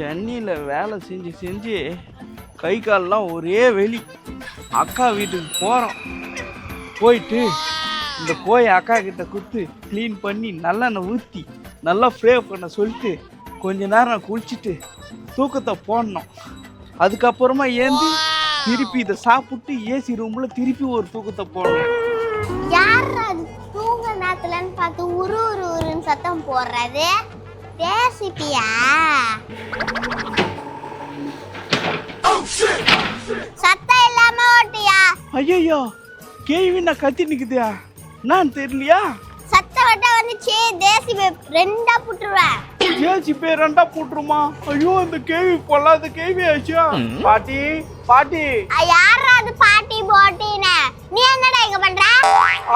சென்னையில் வேலை செஞ்சு கை காலெலாம் ஒரே வெளி. அக்கா வீட்டுக்கு போகிறோம். போயிட்டு இந்த கோயை அக்கா கிட்ட கொடுத்து க்ளீன் பண்ணி நல்லெண்ணெய் ஊற்றி நல்லா ஃப்ரே பண்ண சொல்லிட்டு கொஞ்ச நேரம் குளிச்சுட்டு தூக்கத்தை போடணும். அதுக்கப்புறமா ஏந்தி திருப்பி இதை சாப்பிட்டு ஏசி ரூமில் திருப்பி ஒரு தூக்கத்தை போடணும். தூங்க நேரத்துலன்னு பார்த்து உருன்னு சத்தம் போடுறது பேசிட்டியா? சத்தம் இல்லாம ஓட்டியா? ஐயோ கேள்வி நான் கத்தி நிக்குதியா? நான் தெரியலையா? சத்தம் வட்ட வந்துச்சு தேசி ரெண்டா புட்டுருவேன். தேசி பே ரெண்டா புட்டுருமா? ஐயோ இந்த கேள்வி பொல்லாத கேள்வி ஆச்சா. பாட்டி பாட்டி யாரா அது பாட்டி போட்டினே? நீ என்னடா இங்க பண்ற?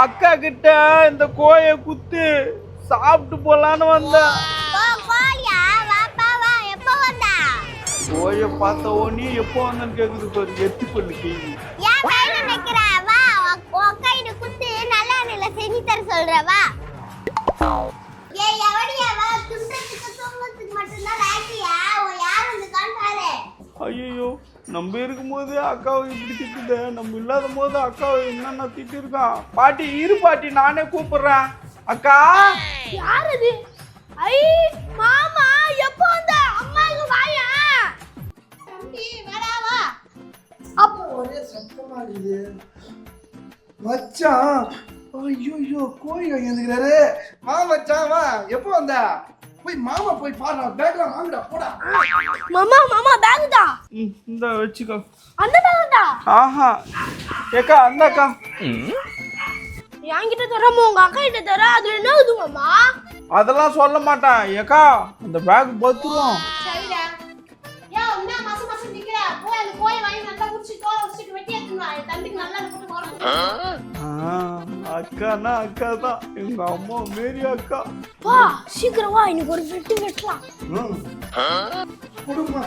அக்கா கிட்ட இந்த கோயை குத்து சாப்பிட்டு போலான்னு வந்தேன். கோழியா? வாப்பா வா. எப்போ வந்தா? கோயை பார்த்த நீ எப்போ வந்தன்னு கேக்குது பாரு. எத்தி பண்ணு கேள்வி. ஏன் கையில நிக்கிற? வா அக்கா கிட்ட குத்து நல்லா நல்ல செஞ்சு தர சொல்ற. வா ஏய் எவடியா? வா துண்டத்துக்கு தூங்கத்துக்கு மட்டும் தான் லாக்கியா? யார் வந்து காண்டாரே? ஐயோ நம்ம இருக்கும்போது அக்காவை இப்படி திட்டுத, நம்ம இல்லாத போது அக்காவை என்னென்ன திட்டு இருக்கான். பாட்டி இரு பாட்டி, நானே கூப்பிடுறேன். அக்கா யார் அது? ஐ மாமா எப்போ வந்த? அம்மா இங்க வாயா. தம்பி வாடா வா. அப்போ ஒரே சத்தமா இருக்குது மச்சான். ஐயோ கோழி வந்துக்கிறாரு. மச்சான் வா. எப்போ வந்த? போய் மாமா போய் பாரு. பேக்ல வாங்குடா போடா. மாமா பேக் தான். இந்த வச்சுக்கோ. அந்த பேக் தான். ஆஹா ஏக்கா அந்த அக்கா என்கிட்ட தரமோ உங்க அக்கா கிட்ட தர. அதுல என்ன ஆகுது மாமா? அதெல்லாம் சொல்ல மாட்டேன். ஏக்கா அந்த பேக் பத்துரும். சரிடா. யா என்ன மாசம் நிக்கிற? போய் அந்த கோயை வாங்கி நல்லா குடிச்சு தோலை வச்சிட்டு வெட்டி எடுத்துனா. என் தம்பிக்கு நல்லா போட்டு போறோம். அக்கானா அக்கா தான். எங்க அம்மா மேரி அக்கா. வா சீக்கிரம் வா. இன்னைக்கு ஒரு வெட்டலாம். குடுமா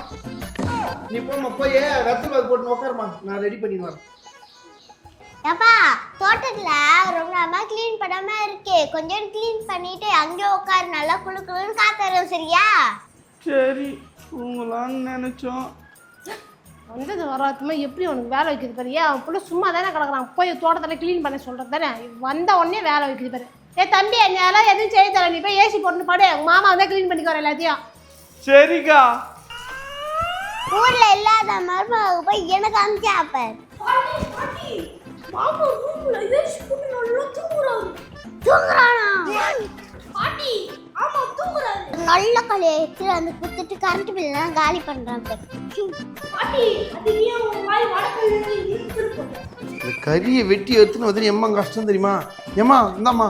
நீ போமா. போய் ரத்த பேக் போட்டு உட்காருமா. நான் ரெடி பண்ணி வரேன். ஏப்பா தோட்டத்துல ரொம்ப நாளா க்ளீன் பண்ணாம இருக்கு. கொஞ்சம் க்ளீன் பண்ணிட்டு அங்கே உட்காரு. நல்லா குளுக்குளுன்னு காத்தரும். சரியா? சரி தூங்கலான்னு நினைச்சோம். வந்தது வராதுமா எப்படி உனக்கு வேலை வைக்கிறது பாரு. ஏன் அவன் பிள்ளை சும்மா தானே கிடக்குறான். போய் தோட்டத்தில் க்ளீன் பண்ண சொல்கிறது தானே. வந்த உடனே வேலை வைக்கிறது பாரு. தம்பி என்னால் எதுவும் செய்ய தர. நீ போய் ஏசி போட்டு பாடு. உங்கள் மாமா வந்து க்ளீன் பண்ணிக்க வர எல்லாத்தையும். சரிக்கா. ஊர்ல இல்லாத மருமக போய் எனக்கு அனுப்பிச்சாப்ப. மாமா ரூம்ல ஏசி போட்டு நல்லா தூங்குறானா? பாட்டி ஆமா தூங்குறாரு. நல்ல கலையத்துல அந்த குத்துட்டு கரண்ட் பில் எல்லாம் காலி பண்றான் பாட்டி. அது நீ உன் வாய் வடக்கல்ல இருக்கு. இந்த கறியை வெட்டி எடுத்துன்னு வந்து எம்மா கஷ்டம் தெரியுமா? ஏம்மா இந்தாம்மா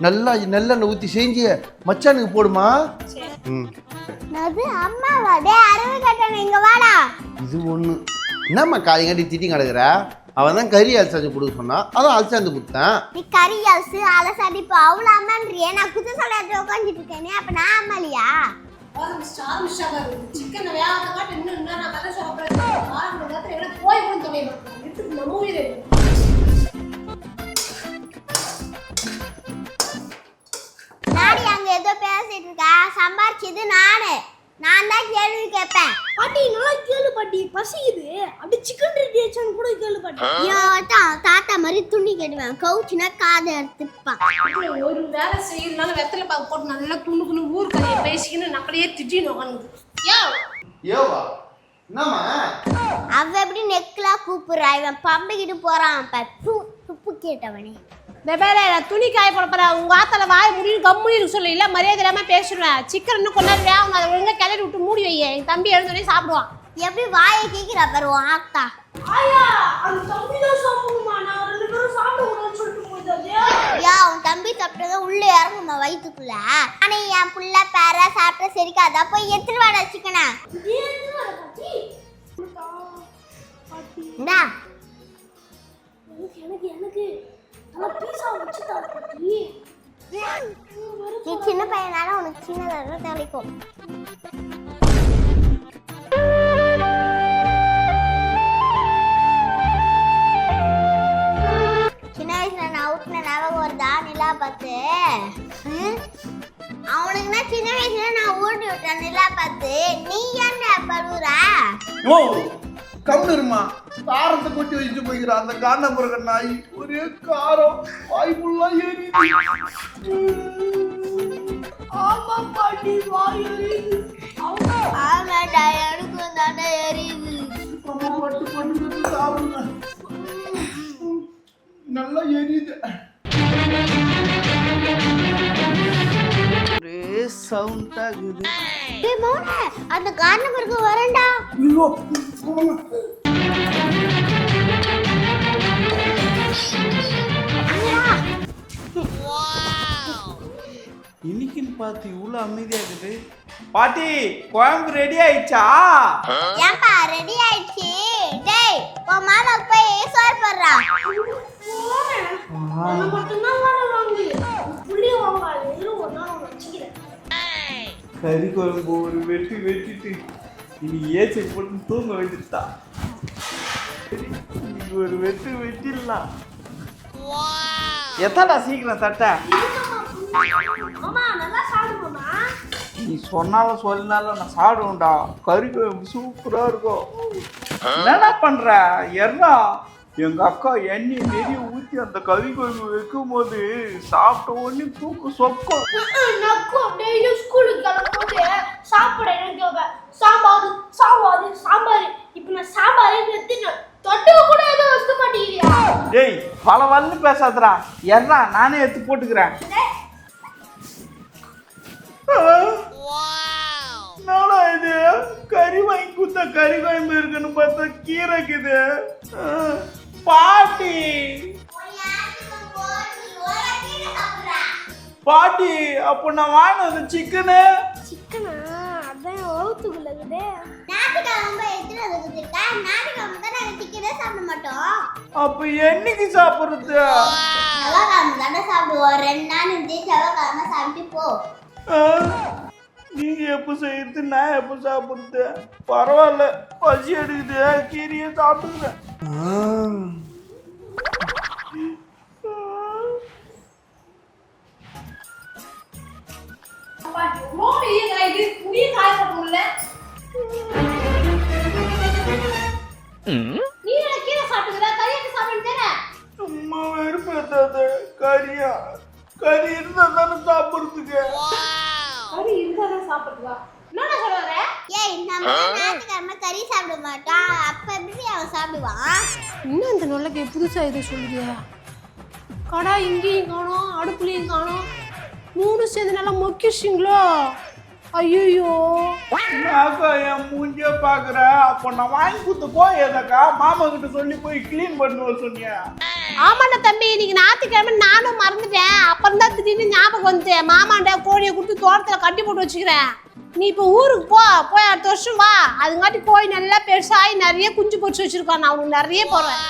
நல்லா நல்லெண்ணெய் ஊற்றி செஞ்சு மச்சானுக்கு போடுமா. அது அம்மாவா? டேய் அரவு கட்டணும். இங்க வாடா. இது ஒன்று என்னம்மா காய்கறி திட்டி கிடக்குற? அவன் தான் கறி அலசாந்து கொடுக்க சொன்னான். அதான் அலசாந்து கொடுத்தேன். நீ கறி அலசு அலசாடி இப்போ அவ்வளோ அம்மான்றியே. நான் குத்து சொல்லாத உட்காந்துட்டு இருக்கேனே. அப்ப நான் அம்மாலியா? சிக்கன் வேக காட்டு இன்னும் நான் கதை சொல்ல போய் கூட தொலைவேன். நம்ம உயிர் நாடி அங்க ஏதோ பேசிட்டு இருக்கா. சம்பாரிச்சது நான் தான் கேள்வி கேட்பேன். பாட்டி நல்லா கேளு பாட்டி. பசிக்குது. அப்படி சிக்கன் ரெடி ஆச்சான்னு கூட கேளு பாட்டி. ஐயோ தாத்தா மாதிரி துணி கட்டுவேன். கவுச்சுனா காதை எடுத்துப்பான். ஒரு வேலை செய்யறதுனால வெத்தலை பாக்கு போட்டு நல்லா துணுக்குன்னு ஊர் கதையை பேசிக்கின்னு நம்மளையே திட்டின்னு உட்காந்து. ஏவா என்னம்மா அவ எப்படி நெக்லாம் கூப்பிடுறா? இவன் பம்பிக்கிட்டு போறான். துப்பு கேட்டவனே. இந்த பேர துணி காய போட போற. உங்க ஆத்தால வாய முடியும் கம்முனி இருக்கு சொல்லு. இல்ல மரியாதை இல்லாம பேசுவேன். சிக்கன் இன்னும் கொஞ்ச நேரம் வேகும். அதை ஒழுங்கா கிளறி விட்டு மூடி வை. என் தம்பி எழுந்தோடனே சாப்பிடுவான். எப்படி வாயை கேட்கிறா பாரு உன் ஆத்தா. ஆயா அந்த தம்பி தான் சாப்பிடுமா. நான் ரெண்டு பேரும் சாப்பிடுவோம்னு சொல்லிட்டு போயிட்டாதே. யா உன் தம்பி சாப்பிட்டத உள்ள இறங்குமா வயித்துக்குள்ள. ஆனா என் புள்ள பேர சாப்பிட்ட சரிக்காதா. போய் எடுத்துட்டு வாடா சிக்கனா. இந்தா எனக்கு நீ சின்ன பையனால உனக்கு சின்னதாக தேவைக்கும். சின்ன வயசுல நான் ஊட்டின ஞாபகம் வருதா நிலா பார்த்து? அவனுக்குன்னா சின்ன வயசுல நான் ஊட்டி விட்டேன் நிலா பார்த்து. நீ ஏன்டா பழுவுறா ஓ கம்மிருமா காரத்தை கொட்டி வச்சுட்டு போய்க்கிற அந்த காண்டபுரக நாய் ஒரே காரம் வாய்ப்புள்ளா ஏறி. ஆமா பாட்டி வாய் எரியுது. ஆமாடா எனக்கும் தானே எரியுது. அம்மா பட்டு பட்டு சாப்பிடுங்க. நல்லா எரியுது. ஒரே சவுண்ட் ஆகுது. டேய் மௌனே அந்த காரணமருக்கு வரேன்டா. ஐயோ போங்க. இன்னைக்குன்னு பார்த்து இவ்வளோ அமைதியா இருக்குது. பாட்டி குழம்பு ரெடி ஆயிடுச்சா? ஏன்பா ரெடி ஆயிடுச்சு. டேய் உன் மாமாக்கு போய் சோறு போடுறா. அது மட்டும்தான் வாங்க புள்ளிய வாங்காது ஒரு நாள் வச்சுக்கிறேன். கறி குழம்பு ஒரு வெட்டிட்டு இனி ஏசி போட்டு தூங்க வேண்டியதா. இன்னைக்கு ஒரு வெட்டிடலாம். எத்தடா சீக்கிரம் தட்ட. மாமா நல்லா சாப்பிடுவோமா? நீ சொன்னாலும் சொல்லினாலும் நான் சாப்பிடுவேன்டா. கறி குழம்பு சூப்பரா இருக்கும். என்னடா பண்ற? எறா எங்க அக்கா எண்ணெய் நெறிய ஊத்தி அந்த கறி குழம்பு வைக்கும் போது சாப்பிட்ட உடனே தூக்கு சொக்கும். நக்கும் டெய்லி ஸ்கூலுக்கு கிளம்பும்போது சாப்பிட எனக்கு சாம்பார் இப்போ நான் சாம்பாரே நிறுத்திட்டேன். தொட்டுக்க கூட எதுவும் வைக்க மாட்டேங்கிறியா? டேய் பலவல்னு பேசாதடா. எறா நானே எடுத்து போட்டுக்கிறேன். என்னடா இது? கறி வாங்கி கொடுத்தா கறி குழம்பு இருக்குன்னு பார்த்தா கீரை இருக்குது. பாட்டி பாட்டி அப்போ நான் வாங்கின அந்த சிக்கனு. சிக்கனா அதான் வவுத்துக்குள்ள இருக்குதே. ஞாயிற்றுக்கிழமை எடுத்துட்டு வந்து கொடுத்துருக்கா. ஞாயிற்றுக்கிழமை தான் நாங்கள் சிக்கனே சாப்பிட மாட்டோம். அப்ப என்னைக்கு சாப்பிடுறது? செவ்வாய்க்கிழமை தானே சாப்பிடுவோம். 2 நாள் இருந்து செவ்வாய்க்கிழமை சாப்பிட்டு போ. நீங்க எப்போ செய்யறது நான் எப்போ சாப்பிடுறது? பரவாயில்ல பசி எடுக்குது கீரையே சாப்பிடுறேன். நீ கீரை சாப்பிட்டுக்கிற கறியை சாப்பிட்டு சும்மா வெறுப்பேத்தாத. கறி இருந்தா தானே சாப்பிடுறதுக்கு. கறி இருந்தாதான் சாப்பிடுவா. என்னடா சொல்ற? ஏய் நம்ம ஞாயிற்றுக்கிழமை கறி சாப்பிட மாட்டோம். அப்ப எப்படி அவன் சாப்பிடுவான்? இன்னும் இந்த நொல்லைக்கு புதுசா இதை சொல்லுறியா? கடா இங்கேயும் காணோம் அடுப்புலையும் காணோம். 3 சேர்ந்து நல்லா மொக்கிச்சிங்களோ? ஐயோ நாக்கா என் மூஞ்சிய பாக்குற. அப்ப நான் வாங்கி கொடுத்த போய் எதக்கா மாமா கிட்ட சொல்லி போய் கிளீன் பண்ணுவ சொன்னியா? ஆமாண்டா தம்பி, இன்னைக்கு ஞாயிற்றுக்கிழமை நானும் மறந்துட்டேன். அப்புறம் தான் திடீர்னு ஞாபகம் வந்து மாமாண்ட கோழியை கொடுத்து தோட்டத்துல கட்டி போட்டு வச்சுக்கிறேன். நீ இப்போ ஊருக்கு போய் அடுத்த வருஷம் வா. அதுங்காட்டி கோழி நல்லா பெருசாகி நிறைய குஞ்சு பொறிச்சு வச்சிருக்கான். நான் உனக்கு நிறைய போறேன்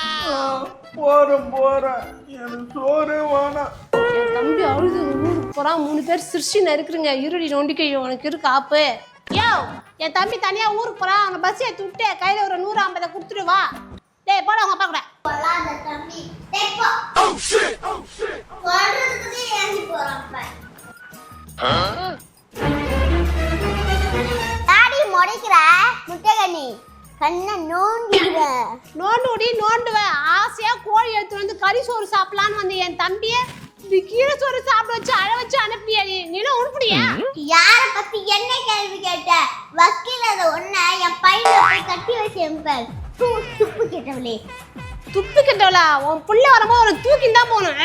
எனக்கு சோறே வேணாம். என் தம்பி அழுது ஊருக்கு போறான். 3 பேர் சிரிச்சு நறுக்குறீங்க. இருடி நொண்டிக்கை உனக்கு இருக்கு ஆப்பு. யோ என் தம்பி தனியா ஊருக்கு போறான். அவனை பஸ் ஏற்றி விட்டு கையில ஒரு 150 கொடுத்துட்டு வா. டேய் போட உங்க அப்பா கூட. பொல்லாத தம்பி. டேய் போ. சொல்றதுக்கு ஏங்கி போறான். தாடி முறைக்கிற முட்டைகண்ணி கண்ணை நோண்டிடுவேன். நோண்டுவேன். ஆசையா கோழி எடுத்து வந்து கறி சோறு சாப்பிடலான்னு வந்து என் தம்பியை கீரை சோறு சாப்பிட வச்சு அழ வச்சு அனுப்பியா? நீனும் உருப்படியா? யார பத்தி என்ன கேள்வி கேட்ட? வக்கீல் அதை ஒன்ன என் பையனை போய் கட்டி வச்சேன். துப்பு கேட்டவளே. துப்பு கெட்டவளா? உன் புள்ள வரும்போது ஒரு தூக்கின்னு தான் போகணும்.